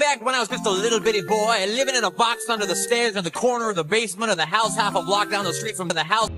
back when I was just a little bitty boy, living in a box under the stairs in the corner of the basement of the house half a block down the street from the house.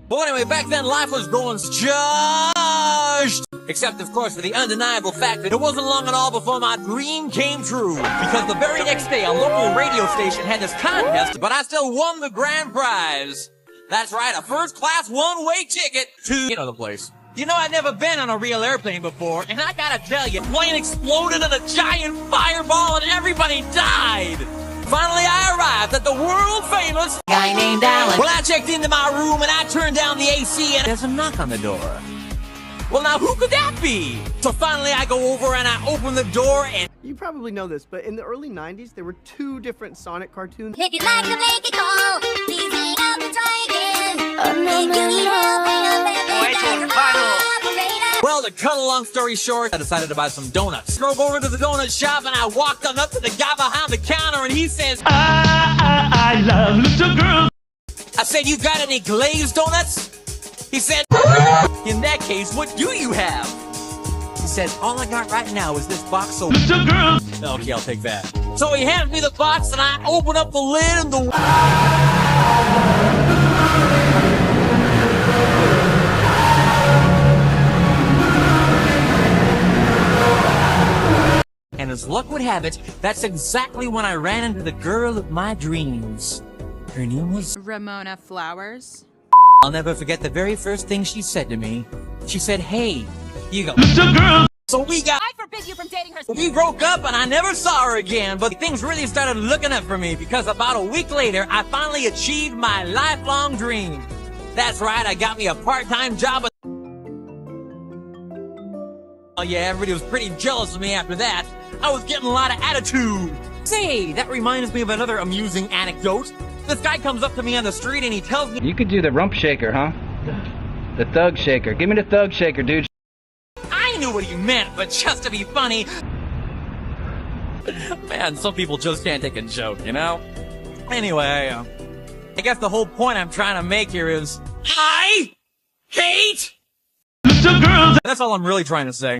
Well, anyway, back then life was going just... Except, of course, for the undeniable fact that it wasn't long at all before my dream came true. Because the very next day, a local radio station had this contest, but I still won the grand prize. That's right, a first-class one-way ticket to, you know the place. You know, I'd never been on a real airplane before, and I gotta tell you, the plane exploded in a giant fireball and everybody died. Finally, I arrived at the world-famous guy named Alan. Well, I checked into my room and I turned down the AC and there's a knock on the door. Well, now who could that be? So finally, I go over and I open the door and... You probably know this, but in the early 90s, there were 2 different Sonic cartoons. If you'd like to make a call, please hang up and try again. Make you need help, Well, to cut a long story short, I decided to buy some donuts. Drove over to the donut shop and I walked on up to the guy behind the counter and he says, I love little girls. I said, you got any glazed donuts? He said, in that case, what do you have? He said, all I got right now is this box of little girls. Okay, I'll take that. So he hands me the box and I open up the lid and the... And as luck would have it, that's exactly when I ran into the girl of my dreams. Her name was... Ramona Flowers. I'll never forget the very first thing she said to me. She said, hey, you go, little girl. So we got... I forbid you from dating her. We broke up and I never saw her again, but things really started looking up for me because about a week later, I finally achieved my lifelong dream. That's right, I got me a part-time job at... Oh yeah, everybody was pretty jealous of me after that. I was getting a lot of attitude. Say, that reminds me of another amusing anecdote. This guy comes up to me on the street and he tells me... You could do the rump shaker, huh? The thug shaker. Give me the thug shaker, dude. I knew what he meant, but just to be funny... Man, some people just can't take a joke, you know? Anyway, I guess the whole point I'm trying to make here is... I hate... little girls! That's all I'm really trying to say.